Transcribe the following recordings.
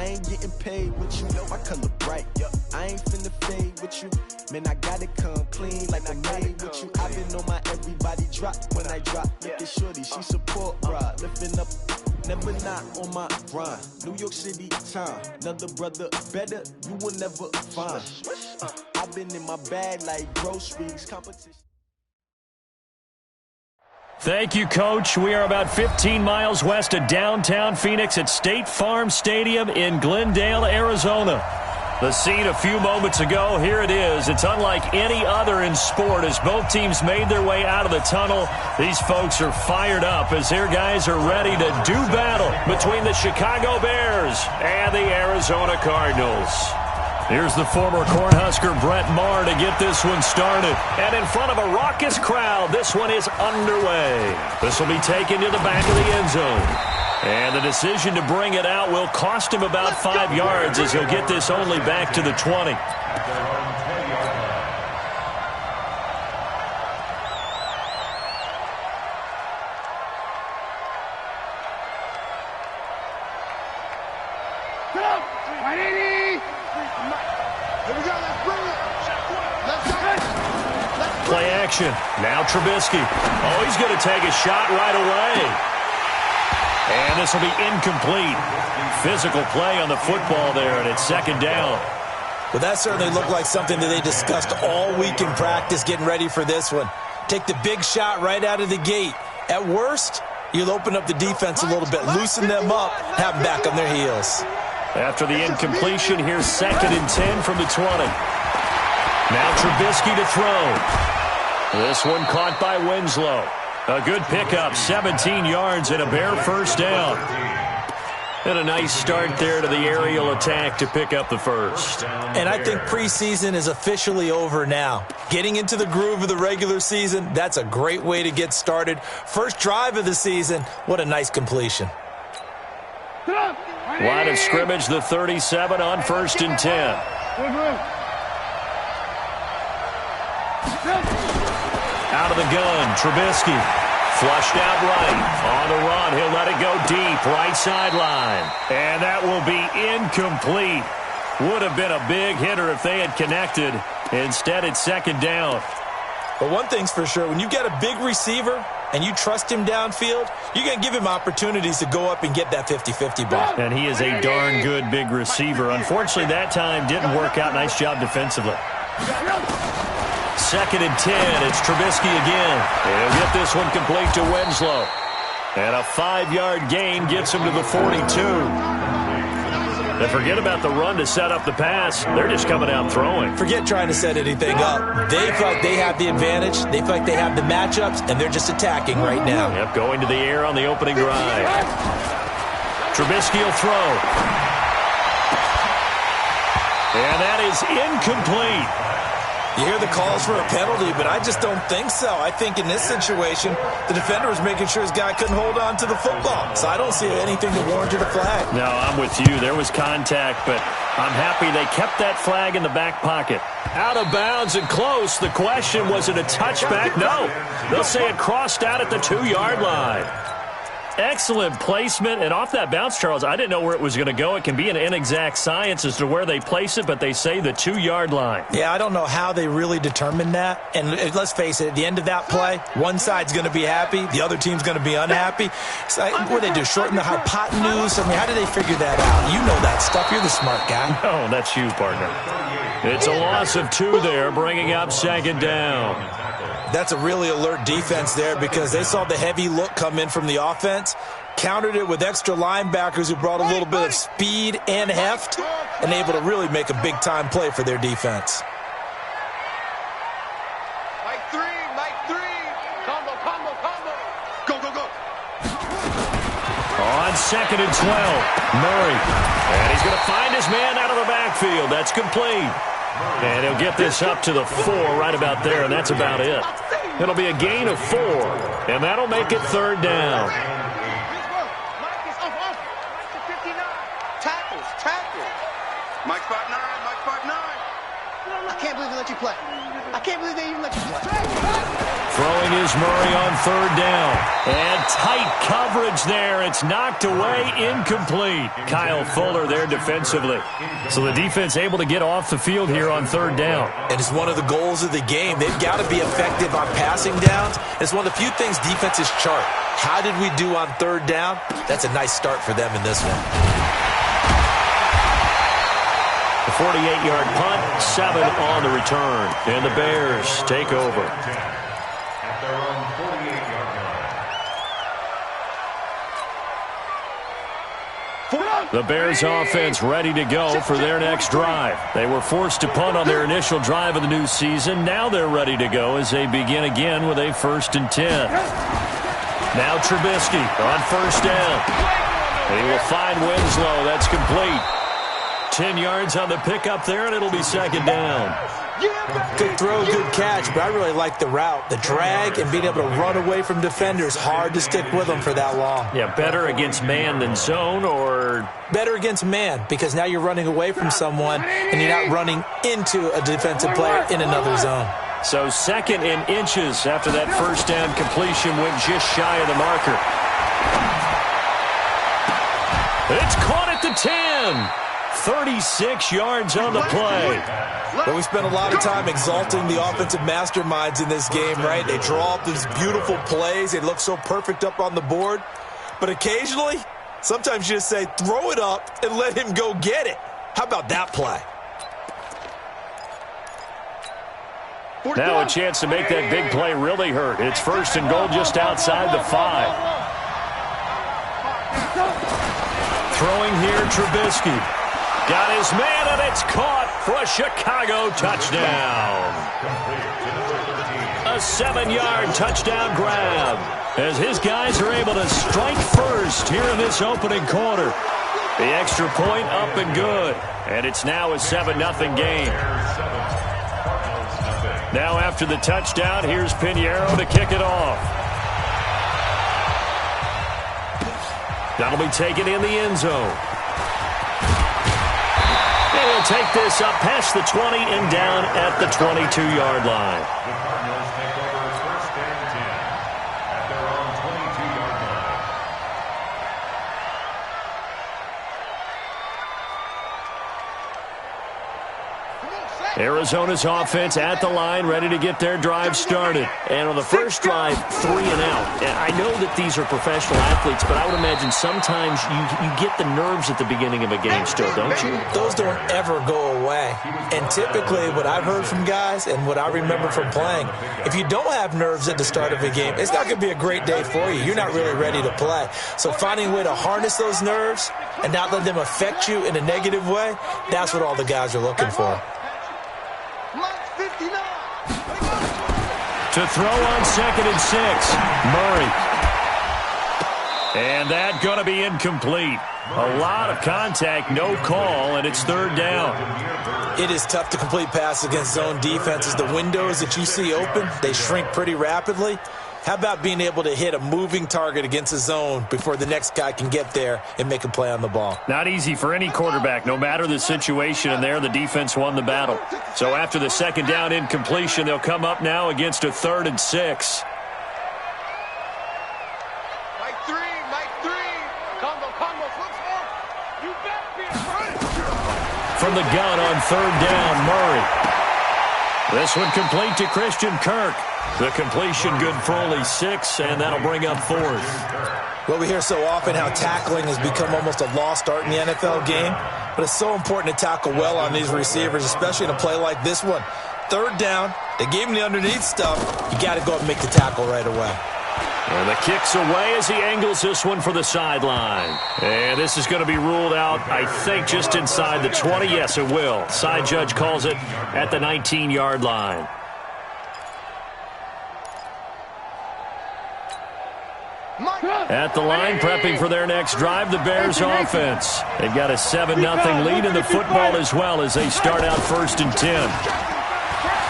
I ain't getting paid with you, my color bright. I ain't finna fade with you. Man, I gotta come clean like I made with you. I been on my everybody drop when I drop. Look at shorty, she support ride. Lifting up, never not on my grind. New York City time, another brother better, you will never find. I've been in my bag like groceries, competition. Thank you, Coach. We are about 15 miles west of downtown Phoenix at State Farm Stadium in Glendale, Arizona. The scene a few moments ago, here it is. It's unlike any other in sport as both teams made their way out of the tunnel. These folks are fired up as their guys are ready to do battle between the Chicago Bears and the Arizona Cardinals. Here's the former Cornhusker Brett Maher to get this one started. And in front of a raucous crowd, this one is underway. This will be taken to the back of the end zone. And the decision to bring it out will cost him about 5 yards as he'll get this only back to the 20. Play action. Now Trubisky. Oh, he's going to take a shot right away. And this will be incomplete. Physical play on the football there, and it's second down. Well, that certainly looked like something that they discussed all week in practice, getting ready for this one. Take the big shot right out of the gate. At worst, you'll open up the defense a little bit, loosen them up, have them back on their heels. After the incompletion, here's 2nd and 10 from the 20. Now Trubisky to throw. This one caught by Winslow. A good pickup, 17 yards and a Bear first down. And a nice start there to the aerial attack to pick up the first. And I think preseason is officially over now. Getting into the groove of the regular season, that's a great way to get started. First drive of the season, what a nice completion. Line of scrimmage, the 37 on 1st and 10. Out of the gun, Trubisky. Flushed out right. On the run, he'll let it go deep. Right sideline. And that will be incomplete. Would have been a big hitter if they had connected. Instead, it's 2nd down. But one thing's for sure, when you get a big receiver and you trust him downfield, you're going to give him opportunities to go up and get that 50-50 ball. And he is a darn good big receiver. Unfortunately, that time didn't work out. Nice job defensively. 2nd and 10. It's Trubisky again. He'll get this one complete to Winslow. And a 5-yard gain gets him to the 42. And forget about the run to set up the pass. They're just coming out throwing. Forget trying to set anything up. They feel like they have the advantage. They feel like they have the matchups, and they're just attacking right now. Yep, going to the air on the opening drive. Trubisky will throw. And that is incomplete. You hear the calls for a penalty, but I just don't think so. I think in this situation, the defender was making sure his guy couldn't hold on to the football. So I don't see anything that warranted a flag. No, I'm with you. There was contact, but I'm happy they kept that flag in the back pocket. Out of bounds and close. The question, was it a touchback? No. They'll say it crossed out at the 2-yard line. Excellent placement, and off that bounce, Charles, I didn't know where it was going to go. It can be an inexact science as to where they place it, but they say the 2-yard line. Yeah, I don't know how they really determined that. And let's face it, at the end of that play, one side's going to be happy, the other team's going to be unhappy. So what do they do, shorten the hypotenuse? I mean, how do they figure that out? You know that stuff. You're the smart guy. No, that's you, partner. It's a loss of 2 there, bringing up 2nd down. That's a really alert defense there because they saw the heavy look come in from the offense, countered it with extra linebackers who brought a little bit of speed and heft, and able to really make a big-time play for their defense. Mike 3. Combo. Go. On 2nd and 12, Murray. And he's going to find his man out of the backfield. That's complete. And he'll get this up to the 4 right about there, and that's about it. It'll be a gain of 4, and that'll make it 3rd down. Mike is off. 59. Tackles. Mike 5'9". I can't believe they let you play. I can't believe they even let you play. Throwing is Murray on third down. And tight coverage there. It's knocked away, incomplete. Kyle Fuller there defensively. So the defense able to get off the field here on third down. And it's one of the goals of the game. They've got to be effective on passing downs. It's one of the few things defenses chart. How did we do on third down? That's a nice start for them in this one. The 48-yard punt, 7 on the return. And the Bears take over. The Bears offense ready to go for their next drive. They were forced to punt on their initial drive of the new season. Now they're ready to go as they begin again with a 1st and 10. Now Trubisky on first down. He will find Winslow. That's complete. 10 yards on the pickup there, and it'll be 2nd down. Good throw, good catch, but I really like the route. The drag and being able to run away from defenders, hard to stick with them for that long. Yeah, better against man than zone, or? Better against man, because now you're running away from someone and you're not running into a defensive player in another zone. So 2nd and inches after that first down completion went just shy of the marker. It's caught at the 10. 36 yards on the play. Well, we spent a lot of time exalting the offensive masterminds in this game, right? They draw up these beautiful plays. They look so perfect up on the board. But occasionally, sometimes you just say, throw it up and let him go get it. How about that play? Now a chance to make that big play really hurt. It's 1st and goal just outside the 5. Throwing here, Trubisky. Got his man, and it's caught for a Chicago touchdown. A 7-yard touchdown grab as his guys are able to strike first here in this opening quarter. The extra point up and good, and it's now a 7-0 game. Now after the touchdown, here's Pinheiro to kick it off. That'll be taken in the end zone. And he'll take this up past the 20 and down at the 22-yard line. The Cardinals take over 1st and 10 at their own 22-yard line. Arizona's offense at the line, ready to get their drive started. And on the first drive, 3 and out. And I know that these are professional athletes, but I would imagine sometimes you get the nerves at the beginning of a game still, don't you? Those don't ever go away. And typically what I've heard from guys and what I remember from playing, if you don't have nerves at the start of a game, it's not going to be a great day for you. You're not really ready to play. So finding a way to harness those nerves and not let them affect you in a negative way, that's what all the guys are looking for. To throw on 2nd and 6, Murray. And that going to be incomplete. A lot of contact, no call, and it's 3rd down. It is tough to complete passes against zone defenses. The windows that you see open, they shrink pretty rapidly. How about being able to hit a moving target against a zone before the next guy can get there and make a play on the ball? Not easy for any quarterback, no matter the situation, and there the defense won the battle. So after the 2nd down incompletion, they'll come up now against a 3rd and 6. Mike 3. Combo, flip smoke. You better be in front. From the gun on 3rd down, Murray. This one complete to Christian Kirk. The completion good for only 6, and that'll bring up 4th. Well, we hear so often how tackling has become almost a lost art in the NFL game, but it's so important to tackle well on these receivers, especially in a play like this one. 3rd down, they gave him the underneath stuff. You got to go and make the tackle right away. And the kick's away as he angles this one for the sideline. And this is going to be ruled out, I think, just inside the 20. Yes, it will. Side judge calls it at the 19-yard line. At the line, prepping for their next drive, the Bears offense. They've got a 7-0 lead in the football as well as they start out 1st and 10.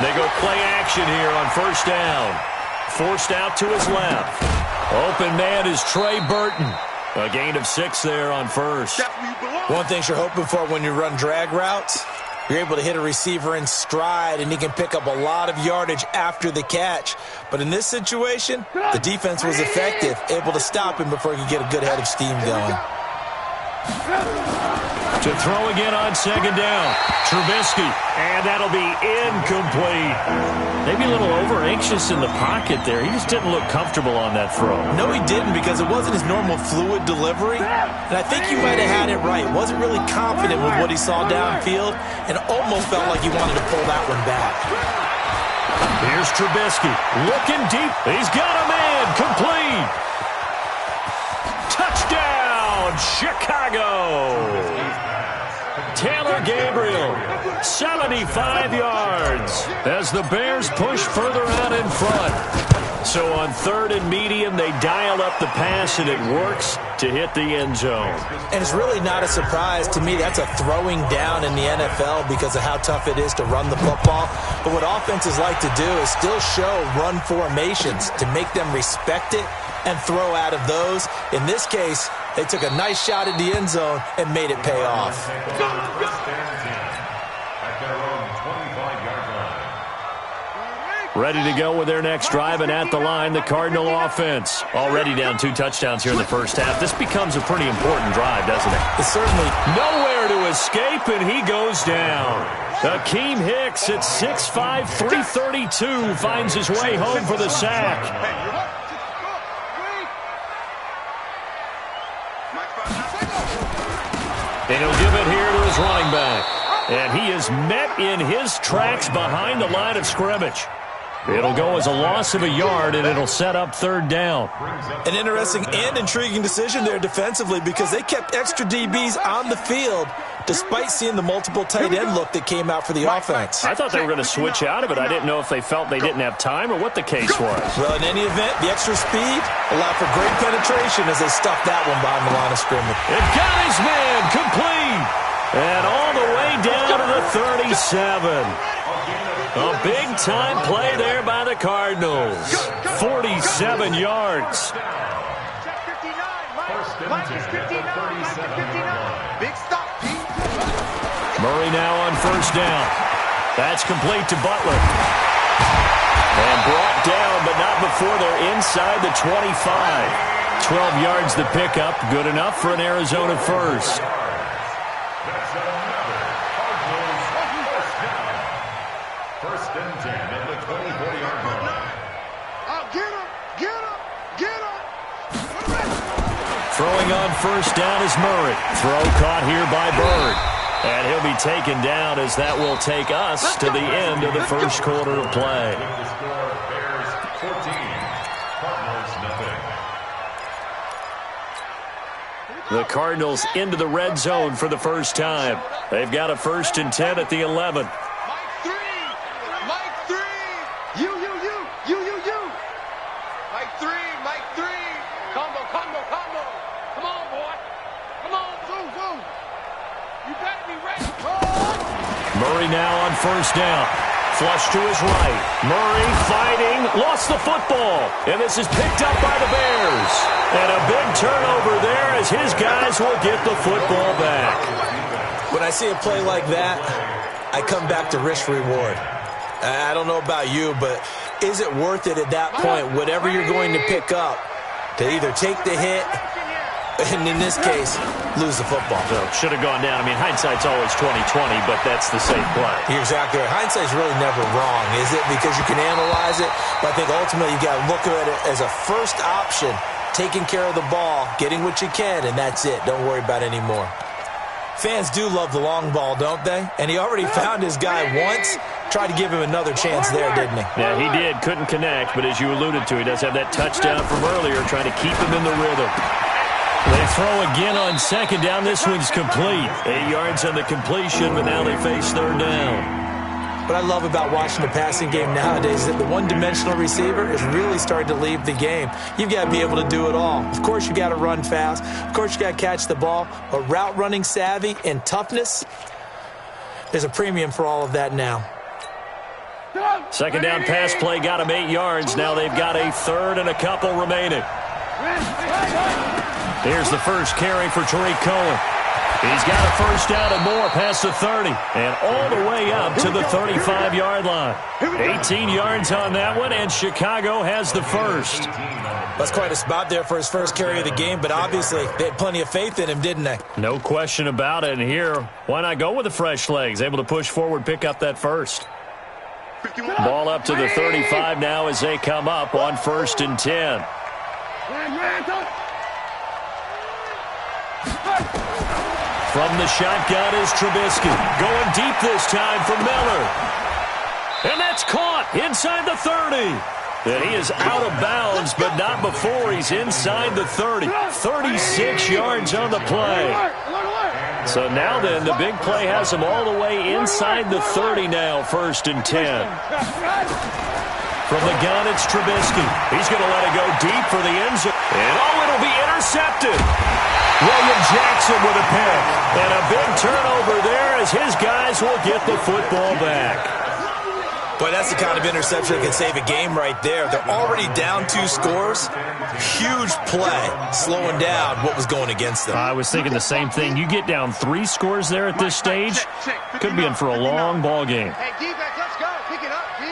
They go play action here on 1st down. Forced out to his left. Open man is Trey Burton. A gain of 6 there on 1st. One thing you're hoping for when you run drag routes, You're able to hit a receiver in stride, and he can pick up a lot of yardage after the catch. But in this situation, the defense was effective, able to stop him before he could get a good head of steam going. To throw again on second down. Trubisky, and that'll be incomplete. Maybe a little over-anxious in the pocket there. He just didn't look comfortable on that throw. No, he didn't, because it wasn't his normal fluid delivery. And I think you might have had it right. Wasn't really confident with what he saw downfield and almost felt like he wanted to pull that one back. Here's Trubisky, looking deep. He's got a man, complete. Touchdown, Chicago. Taylor Gabriel, 75 yards as the Bears push further out in front. So on 3rd and medium, they dial up the pass, and it works to hit the end zone. And it's really not a surprise to me. That's a throwing down in the NFL because of how tough it is to run the football. But what offenses like to do is still show run formations to make them respect it and throw out of those. In this case, they took a nice shot at the end zone and made it pay off. Ready to go with their next drive, and at the line, the Cardinal offense. Already down 2 touchdowns here in the first half. This becomes a pretty important drive, doesn't it? It's certainly nowhere to escape, and he goes down. Akeem Hicks at 6'5", 332 finds his way home for the sack. And he'll give it here to his running back. And he is met in his tracks behind the line of scrimmage. It'll go as a loss of a yard, and it'll set up 3rd down. An interesting and intriguing decision there defensively because they kept extra DBs on the field despite seeing the multiple tight end look that came out for the offense. I thought they were going to switch out of it. I didn't know if they felt they didn't have time or what the case was. Well, in any event, the extra speed allowed for great penetration as they stuffed that one behind the line of scrimmage. It got his man complete. And all the way down to the 37. A big-time play there by the Cardinals. 47 yards. Murray now on 1st down. That's complete to Butler. And brought down, but not before they're inside the 25. 12 yards the pickup. Good enough for an Arizona first. Throwing on 1st down is Murray. Throw caught here by Bird. And he'll be taken down as that will take us to the end of the first quarter of play. The Cardinals into the red zone for the first time. They've got a 1st and 10 at the 11. Murray now on 1st down. Flush to his right. Murray fighting. Lost the football. And this is picked up by the Bears. And a big turnover there as his guys will get the football back. When I see a play like that, I come back to risk-reward. I don't know about you, but is it worth it at that point, whatever you're going to pick up, to either take the hit and in this case, lose the football? So should have gone down. I mean, hindsight's always 20/20, but that's the safe play. You're exactly right. Hindsight's really never wrong, is it? Because you can analyze it, but I think ultimately you got to look at it as a first option, taking care of the ball, getting what you can, and that's it. Don't worry about any more. Fans do love the long ball, don't they? And he already found his guy once. Tried to give him another chance there, didn't he? Yeah, he did. Couldn't connect, but as you alluded to, he does have that touchdown from earlier, trying to keep him in the rhythm. They throw again on 2nd down. This one's complete. 8 yards on the completion, but now they face 3rd down. What I love about watching the passing game nowadays is that the one-dimensional receiver is really starting to leave the game. You've got to be able to do it all. Of course, you got to run fast. Of course, you got to catch the ball. But route running savvy and toughness, there's a premium for all of that now. 2nd down pass play got him 8 yards. Now they've got a 3rd and a couple remaining. Here's the first carry for Tariq Cohen. He's got a first down and more past the 30 and all the way up to the 35-yard line. 18 yards on that one, and Chicago has the first. That's quite a spot there for his first carry of the game, but obviously they had plenty of faith in him, didn't they? No question about it. And here, why not go with the fresh legs? Able to push forward, pick up that first. Ball up to the 35 now as they come up on 1st and 10. From the shotgun is Trubisky. Going deep this time for Miller. And that's caught inside the 30. And he is out of bounds, but not before he's inside the 30. 36 yards on the play. So now then, the big play has him all the way inside the 30 now, 1st and 10. From the gun, it's Trubisky. He's going to let it go deep for the end zone. And it'll be intercepted. William Jackson with a pick. And a big turnover there as his guys will get the football back. Boy, that's the kind of interception that can save a game right there. They're already down 2 scores. Huge play, slowing down what was going against them. I was thinking the same thing. You get down 3 scores there at this stage, could be in for a long ball game. Hey, defense, let's go. Pick it up, D.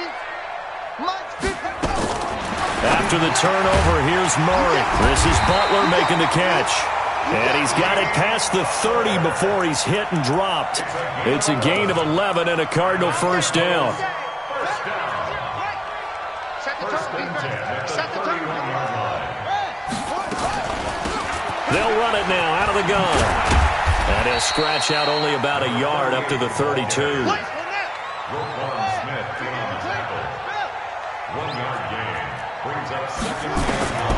After the turnover, here's Murray. This is Butler making the catch. And he's got it past the 30 before he's hit and dropped. It's a gain of 11 and a Cardinal first down. They'll run it now out of the gun. And he'll scratch out only about a yard up to the 32. Roquan Smith on the tackle. 1-yard gain. Brings up 2nd and 9.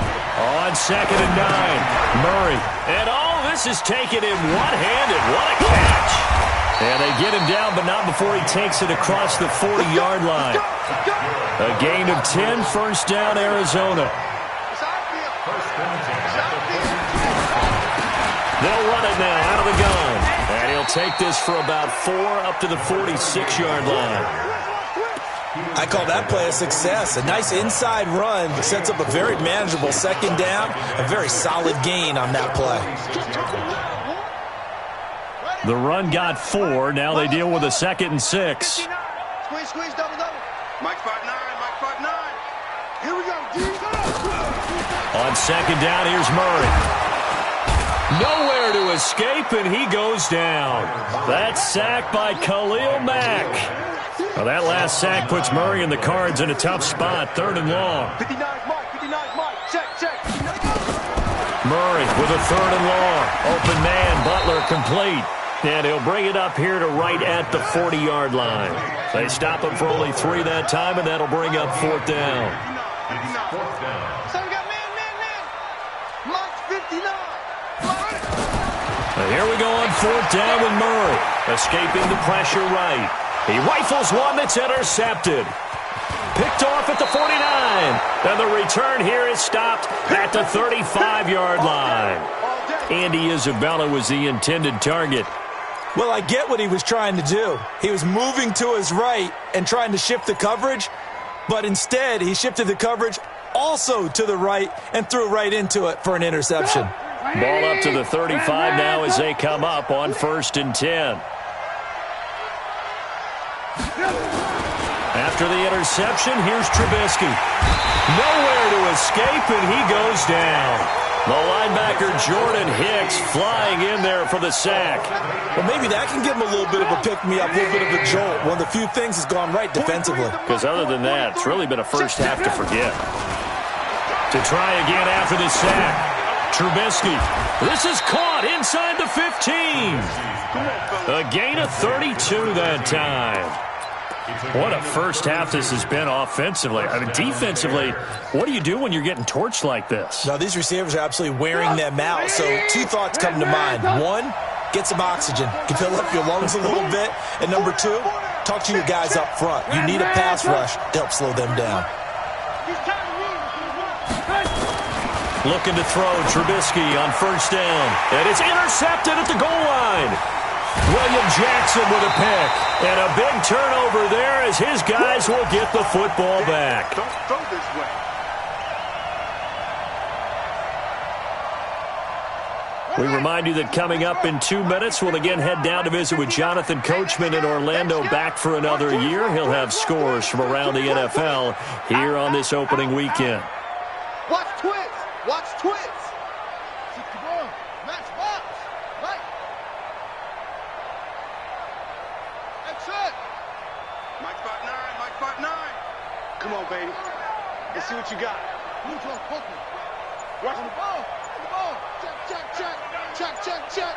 On 2nd and 9, Murray. And this is taken in one-handed. What a catch. And they get him down, but not before he takes it across the 40-yard line. A gain of 10, first down, Arizona. They'll run it now out of the gun. And he'll take this for about 4 up to the 46-yard line. I call that play a success. A nice inside run sets up a very manageable 2nd down. A very solid gain on that play. The run got 4. Now they deal with a 2nd and 6. Squeeze, double. Mike spot 9. Here we go, D. On 2nd down, here's Murray. Nowhere to escape, and he goes down. That's sacked by Khalil Mack. Well, that last sack puts Murray and the Cards in a tough spot, 3rd and long. 59 Mike, check. Murray with a 3rd and long. Open man, Butler complete. And he'll bring it up here to right at the 40-yard line. They stop him for only 3 that time, and that'll bring up 4th down. So we got man. Mike 59. And here we go on 4th down with Murray. Escaping the pressure right. He rifles one that's intercepted. Picked off at the 49. And the return here is stopped at the 35-yard line. Andy Isabella was the intended target. Well, I get what he was trying to do. He was moving to his right and trying to shift the coverage, but instead he shifted the coverage also to the right and threw right into it for an interception. Ball up to the 35 now as they come up on 1st and 10. After the interception, here's Trubisky. Nowhere to escape, and he goes down. The linebacker Jordan Hicks flying in there for the sack. Well, maybe that can give him a little bit of a pick-me-up, a little bit of a jolt. One of the few things that's gone right defensively. Because other than that, it's really been a first half to forget. To try again after the sack. Trubisky. This is caught inside the 15. A gain of 32 that time. What a first half this has been offensively. I mean, defensively, what do you do when you're getting torched like this? Now, these receivers are absolutely wearing them out. So 2 thoughts come to mind. 1, get some oxygen. You can fill up your lungs a little bit. And number 2, talk to your guys up front. You need a pass rush to help slow them down. Looking to throw Trubisky on 1st down. And it's intercepted at the goal line. William Jackson with a pick. And a big turnover there as his guys will get the football back. Don't throw this way. We remind you that coming up in 2 minutes, we'll again head down to visit with Jonathan Coachman in Orlando, back for another year. He'll have scores from around the NFL here on this opening weekend. Watch twins. Watch twins. Match box. Right. That's it. Mike spot 9. Mike spot 9. Come on, baby. Let's see what you got. Watch on the ball. On the ball. Check, check, check. Check, check, check.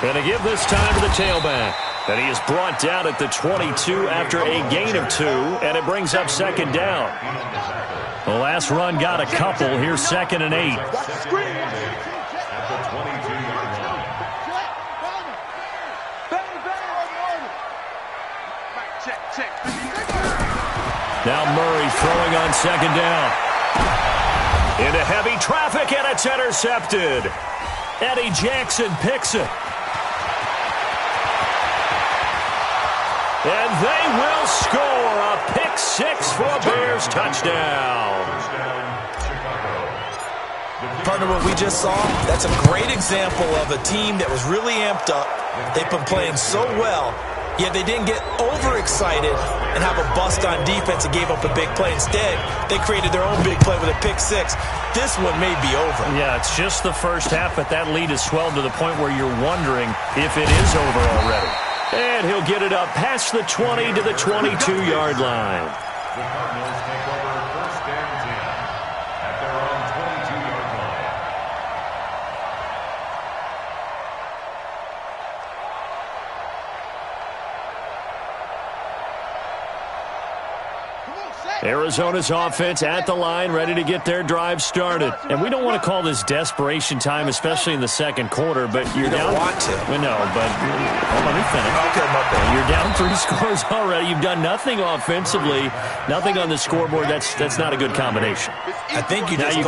Going to give this time to the tailback. And he is brought down at the 22 after a gain of 2, and it brings up second down. The last run got a couple. Here's 2nd and 8. At the 22-yard line. Check, check. Now Murray throwing on 2nd down. Into heavy traffic, and it's intercepted. Eddie Jackson picks it. And they will score a pick 6 for a Bears touchdown. Partner, what we just saw, that's a great example of a team that was really amped up. They've been playing so well, yet they didn't get overexcited and have a bust on defense and gave up a big play. Instead, they created their own big play with a pick 6. This one may be over. Yeah, it's just the first half, but that lead has swelled to the point where you're wondering if it is over already. And he'll get it up past the 20 to the 22-yard line. The Cardinals take over 1st and 10 at their own 22-yard line. Arizona's offense at the line, ready to get their drive started. And we don't want to call this desperation time, especially in the second quarter, but you're down. You don't want to. Well, no, but let me finish. Okay, my bad. You're down 3 scores already. You've done nothing offensively, nothing on the scoreboard. That's not a good combination. I think you just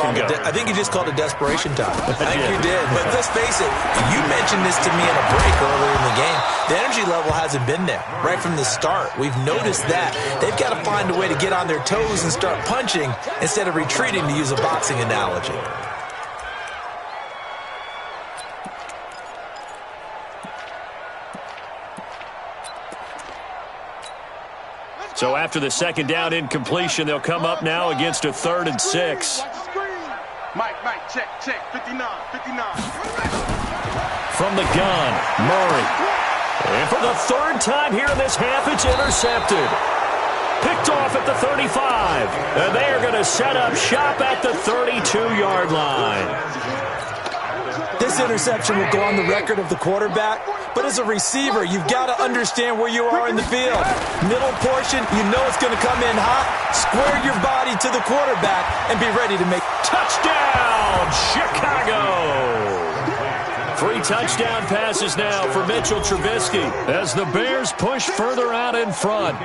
called it desperation time. I think you did. But let's face it, you mentioned this to me in a break earlier in the game. The energy level hasn't been there right from the start. We've noticed that. They've got to find a way to get on their toes and start punching instead of retreating, to use a boxing analogy. So after the second down incompletion, they'll come up now against a 3rd and 6. Mike, check, 59. From the gun, Murray. And for the 3rd time here in this half, it's intercepted. Picked off at the 35. And they are going to set up shop at the 32-yard line. This interception will go on the record of the quarterback, but as a receiver, you've got to understand where you are in the field. Middle portion, you know it's going to come in hot. Square your body to the quarterback and be ready to make. Touchdown, Chicago! 3 touchdown passes now for Mitchell Trubisky as the Bears push further out in front.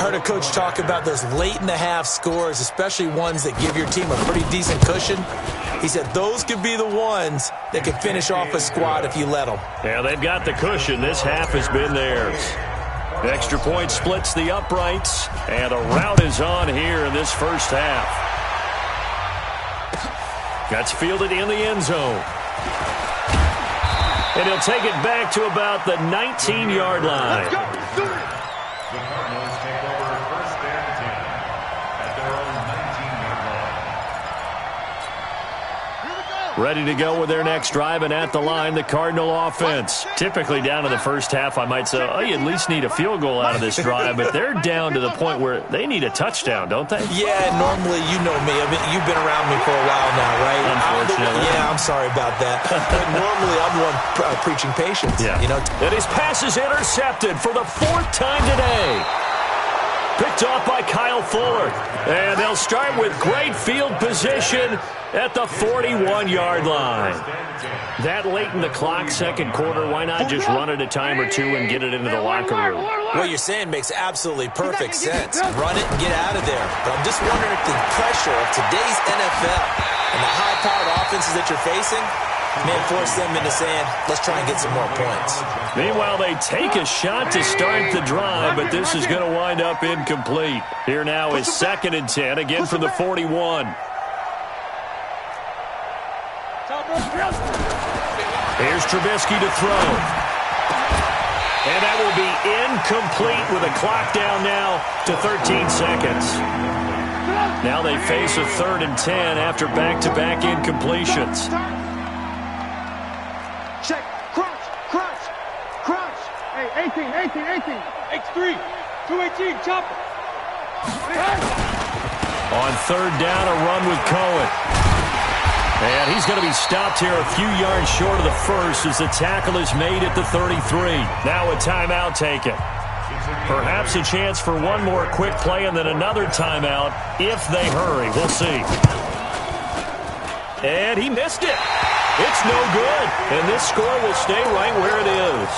Heard a coach talk about those late-in-the-half scores, especially ones that give your team a pretty decent cushion. He said those could be the ones that can finish off a squad if you let them. Yeah, they've got the cushion. This half has been theirs. The extra point splits the uprights, and a rout is on here in this first half. That's fielded in the end zone. And he'll take it back to about the 19-yard line. The Cardinals take over 1st and 10 at their own 19-yard line. Ready to go with their next drive, and at the line, the Cardinal offense. Typically down in the first half, I might say, oh, you at least need a field goal out of this drive, but they're down to the point where they need a touchdown, don't they? Yeah, normally, you know me. You've been around me for a while now, right? Unfortunately. Yeah, I'm sorry about that. But normally, I'm the one preaching patience. Yeah. You know? And his pass is intercepted for the 4th time today. Picked off by Kyle Fuller. And they'll start with great field position at the 41-yard line. That late in the clock, second quarter, why not just run it a time or two and get it into the locker room? What you're saying makes absolutely perfect sense. Run it and get out of there. But I'm just wondering if the pressure of today's NFL and the high-powered offenses that you're facing may force them into saying, let's try and get some more points. Meanwhile, they take a shot to start the drive, but this is going to wind up incomplete. Here now is 2nd and 10, again from the 41. Here's Trubisky to throw. And that will be incomplete with a clock down now to 13 seconds. Now they face a 3rd and 10 after back-to-back incompletions. Check. Crouch. Hey, 18. X3. 218, chopper. On 3rd down, a run with Cohen. And he's going to be stopped here a few yards short of the first as the tackle is made at the 33. Now a timeout taken. Perhaps a chance for one more quick play and then another timeout if they hurry. We'll see. And he missed it. It's no good. And this score will stay right where it is.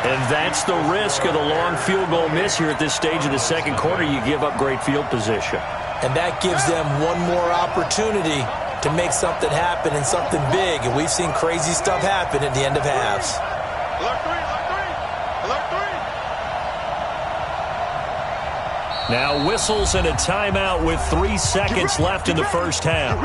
And that's the risk of the long field goal miss here at this stage of the second quarter. You give up great field position. And that gives them one more opportunity to make something happen and something big. And we've seen crazy stuff happen at the end of halves. Now whistles and a timeout with 3 seconds left in the first half.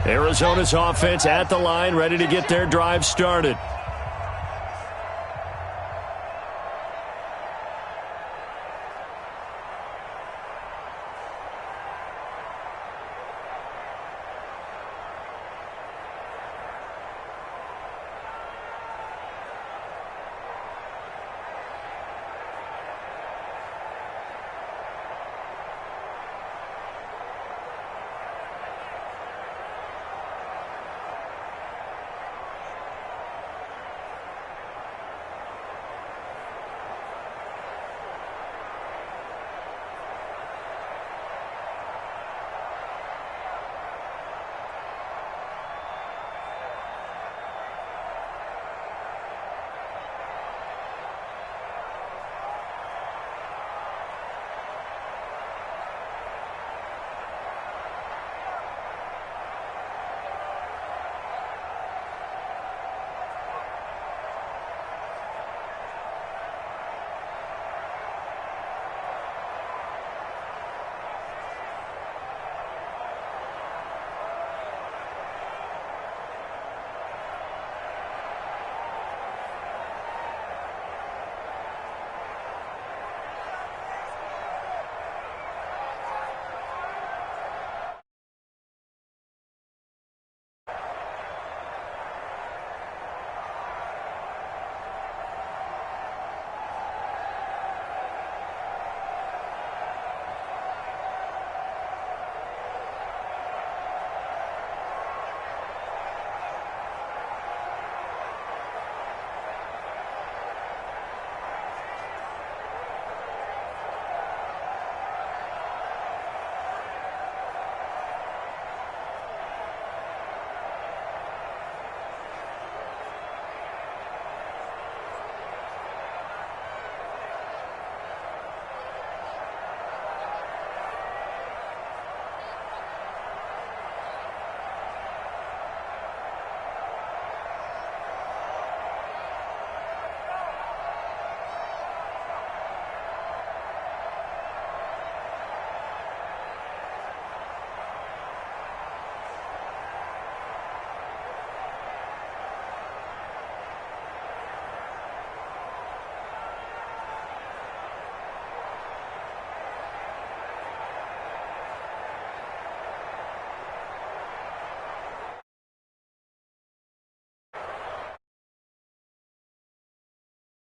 Arizona's offense at the line, ready to get their drive started.